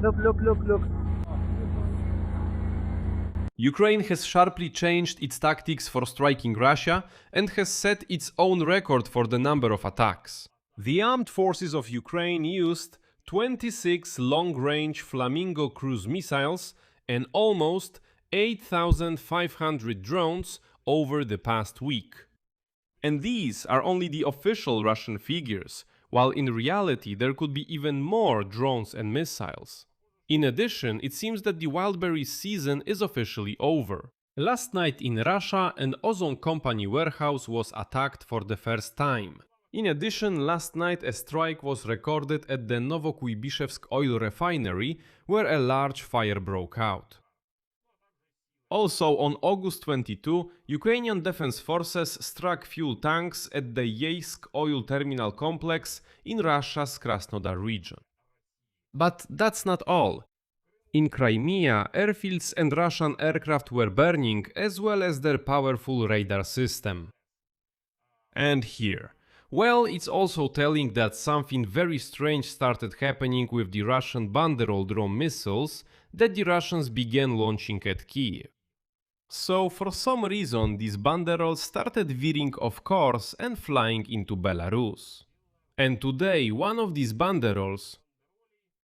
Look. Ukraine has sharply changed its tactics for striking Russia and has set its own record for the number of attacks. The armed forces of Ukraine used 26 long-range Flamingo cruise missiles and almost 8,500 drones over the past week. And these are only the official Russian figures, while in reality there could be even more drones and missiles. In addition, it seems that the Wildberries season is officially over. Last night in Russia, an Ozon company warehouse was attacked for the first time. In addition, last night a strike was recorded at the Novokuybishevsk oil refinery, where a large fire broke out. Also, on August 22, Ukrainian defense forces struck fuel tanks at the Yeysk oil terminal complex in Russia's Krasnodar region. But that's not all. In Crimea, airfields and Russian aircraft were burning, as well as their powerful radar system. And here. Well, it's also telling that something very strange started happening with the Russian Banderol drone missiles that the Russians began launching at Kiev. So, for some reason, these Banderols started veering off course and flying into Belarus. And today, one of these Banderols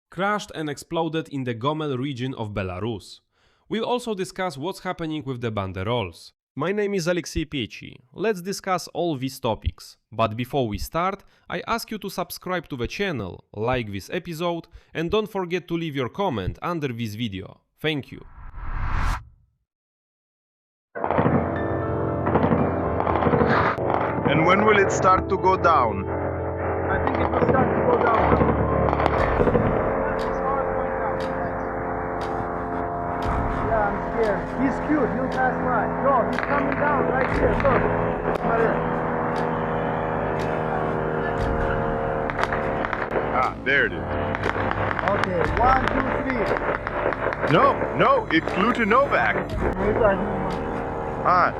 crashed and exploded in the Gomel region of Belarus. We'll also discuss what's happening with the Banderols. My name is Alexey Pechi. Let's discuss all these topics. But before we start, I ask you to subscribe to the channel, like this episode, and don't forget to leave your comment under this video. Thank you. And when will it start to go down? I think it will start to go down. Yeah, I'm scared. He's cute, he'll pass by. No, he's coming down right here, look. Right here. Ah, there it is. Okay, 1, 2, 3. No, it flew to Novak. Ah.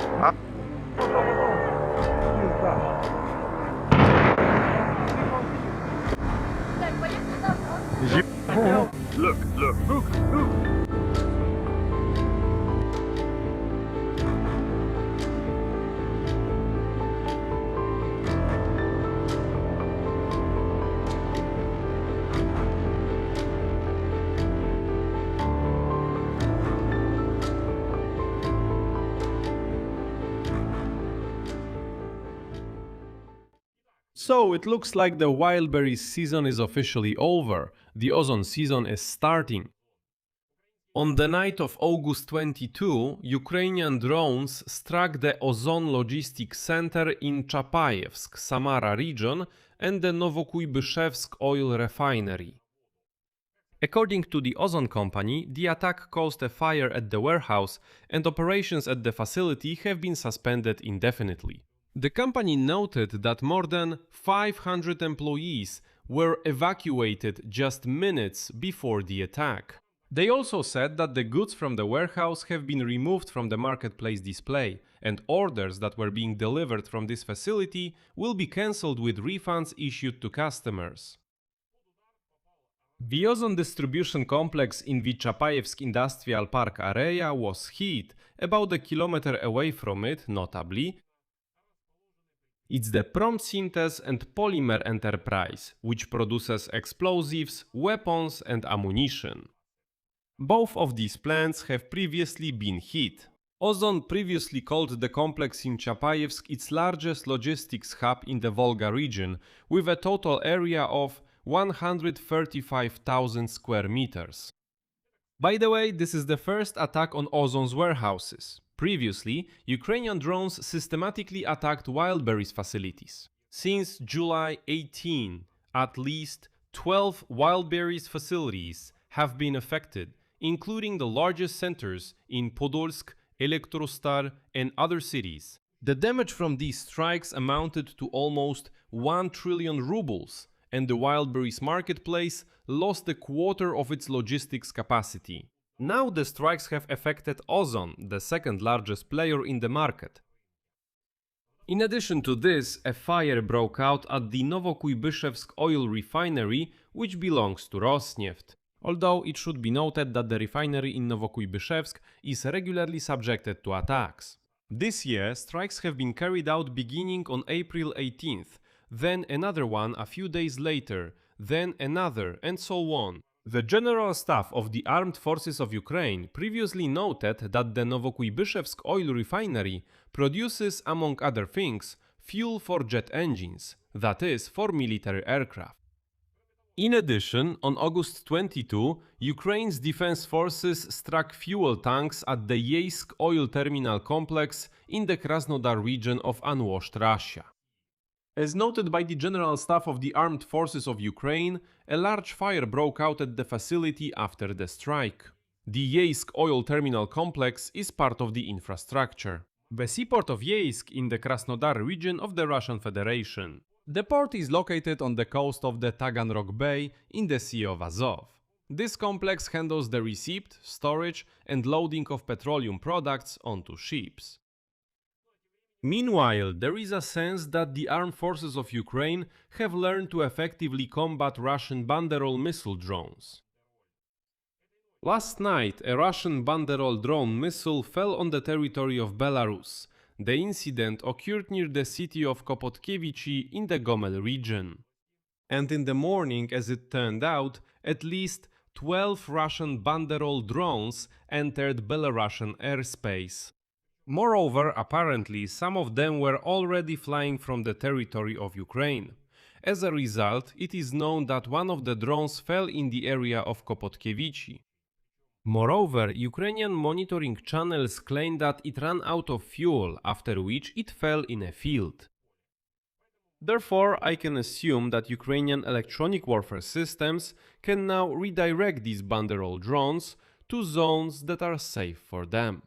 Look. So it looks like the Wildberries season is officially over. The Ozon season is starting. On the night of August 22, Ukrainian drones struck the Ozon Logistics Center in Chapayevsk, Samara region, and the Novokuybishevsk oil refinery. According to the Ozon company, the attack caused a fire at the warehouse, and operations at the facility have been suspended indefinitely. The company noted that more than 500 employees were evacuated just minutes before the attack. They also said that the goods from the warehouse have been removed from the marketplace display, and orders that were being delivered from this facility will be cancelled with refunds issued to customers. The Ozon distribution complex in the Chapayevsk Industrial Park area was hit, about a kilometer away from it, notably. It's the Promsynthese and Polymer enterprise, which produces explosives, weapons and ammunition. Both of these plants have previously been hit. Ozon previously called the complex in Chapayevsk its largest logistics hub in the Volga region, with a total area of 135,000 square meters. By the way, this is the first attack on Ozon's warehouses. Previously, Ukrainian drones systematically attacked Wildberries facilities. Since July 18, at least 12 Wildberries facilities have been affected, including the largest centers in Podolsk, Elektrostar and other cities. The damage from these strikes amounted to almost 1 trillion rubles, and the Wildberries marketplace lost a quarter of its logistics capacity. Now the strikes have affected Ozon, the second largest player in the market. In addition to this, a fire broke out at the Novokuybishevsk oil refinery, which belongs to Rosneft. although it should be noted that the refinery in Novokuybyshev is regularly subjected to attacks. This year, strikes have been carried out beginning on April 18th, then another one a few days later, then another, and so on. The General Staff of the Armed Forces of Ukraine previously noted that the Novokuybyshev oil refinery produces, among other things, fuel for jet engines, that is, for military aircraft. In addition, on August 22, Ukraine's defense forces struck fuel tanks at the Yeysk oil terminal complex in the Krasnodar region of unwashed Russia. As noted by the General Staff of the Armed Forces of Ukraine, a large fire broke out at the facility after the strike. The Yeysk oil terminal complex is part of the infrastructure. The seaport of Yeysk in the Krasnodar region of the Russian Federation. The port is located on the coast of the Taganrog Bay in the Sea of Azov. This complex handles the receipt, storage and loading of petroleum products onto ships. Meanwhile, there is a sense that the armed forces of Ukraine have learned to effectively combat Russian Banderol missile drones. Last night, a Russian Banderol drone missile fell on the territory of Belarus. The incident occurred near the city of Kopotkiewicz in the Gomel region. And in the morning, as it turned out, at least 12 Russian Banderol drones entered Belarusian airspace. Moreover, apparently, some of them were already flying from the territory of Ukraine. As a result, it is known that one of the drones fell in the area of Kopotkiewicz. Moreover, Ukrainian monitoring channels claim that it ran out of fuel, after which it fell in a field. Therefore, I can assume that Ukrainian electronic warfare systems can now redirect these Banderol drones to zones that are safe for them,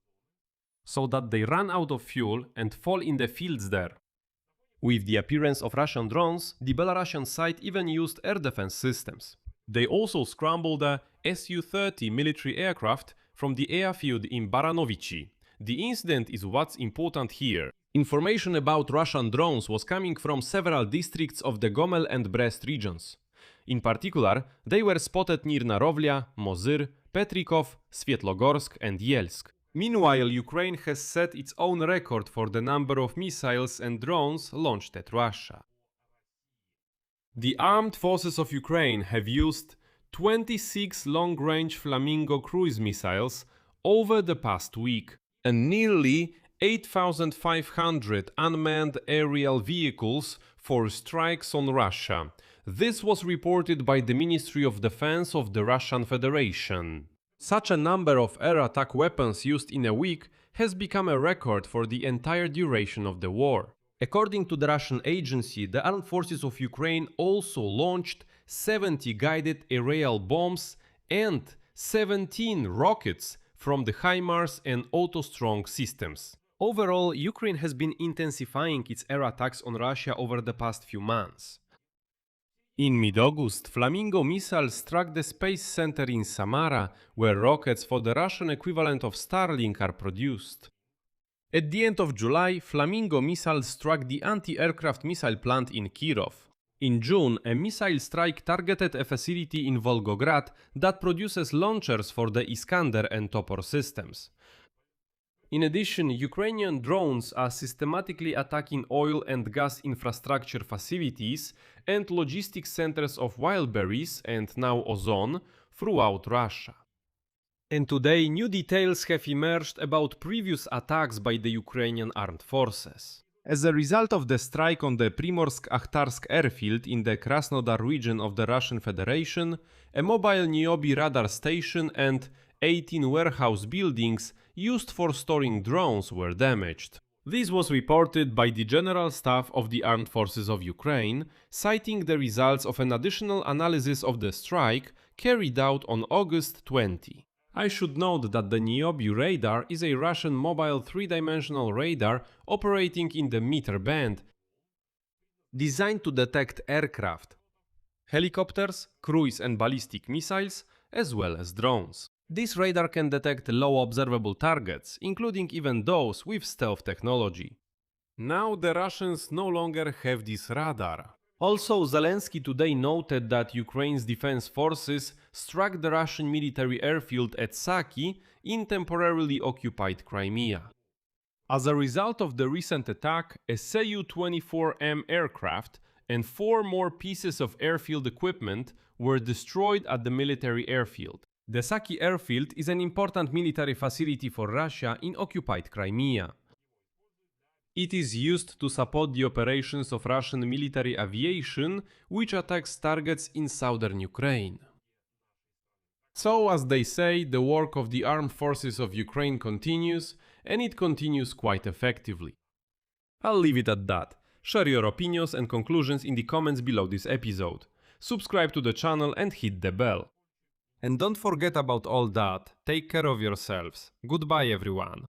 so that they run out of fuel and fall in the fields there. With the appearance of Russian drones, the Belarusian side even used air defense systems. They also scrambled a Su-30 military aircraft from the airfield in Baranovichi. The incident is what's important here. Information about Russian drones was coming from several districts of the Gomel and Brest regions. In particular, they were spotted near Narowlia, Mozyr, Petrikov, Svietlogorsk and Yelsk. Meanwhile, Ukraine has set its own record for the number of missiles and drones launched at Russia. The armed forces of Ukraine have used 26 long-range Flamingo cruise missiles over the past week, and nearly 8,500 unmanned aerial vehicles for strikes on Russia. This was reported by the Ministry of Defense of the Russian Federation. Such a number of air attack weapons used in a week has become a record for the entire duration of the war. According to the Russian agency, the armed forces of Ukraine also launched 70 guided aerial bombs and 17 rockets from the HIMARS and Auto-Strong systems. Overall, Ukraine has been intensifying its air attacks on Russia over the past few months. In mid-August, Flamingo missiles struck the space center in Samara, where rockets for the Russian equivalent of Starlink are produced. At the end of July, Flamingo missiles struck the anti-aircraft missile plant in Kirov. In June, a missile strike targeted a facility in Volgograd that produces launchers for the Iskander and Topor systems. In addition, Ukrainian drones are systematically attacking oil and gas infrastructure facilities and logistics centers of Wildberries and now Ozon throughout Russia. And today, new details have emerged about previous attacks by the Ukrainian armed forces. As a result of the strike on the Primorsk-Akhtarsk airfield in the Krasnodar region of the Russian Federation, a mobile Niobe radar station and 18 warehouse buildings used for storing drones were damaged. This was reported by the General Staff of the Armed Forces of Ukraine, citing the results of an additional analysis of the strike carried out on August 20. I should note that the Niobe radar is a Russian mobile three-dimensional radar operating in the meter band, designed to detect aircraft, helicopters, cruise and ballistic missiles, as well as drones. This radar can detect low observable targets, including even those with stealth technology. Now the Russians no longer have this radar. Also, Zelensky today noted that Ukraine's defense forces struck the Russian military airfield at Saki in temporarily occupied Crimea. As a result of the recent attack, a Su-24M aircraft and 4 more pieces of airfield equipment were destroyed at the military airfield. The Saki airfield is an important military facility for Russia in occupied Crimea. It is used to support the operations of Russian military aviation, which attacks targets in southern Ukraine. So, as they say, the work of the armed forces of Ukraine continues, and it continues quite effectively. I'll leave it at that. Share your opinions and conclusions in the comments below this episode. Subscribe to the channel and hit the bell. And don't forget about all that, take care of yourselves. Goodbye everyone.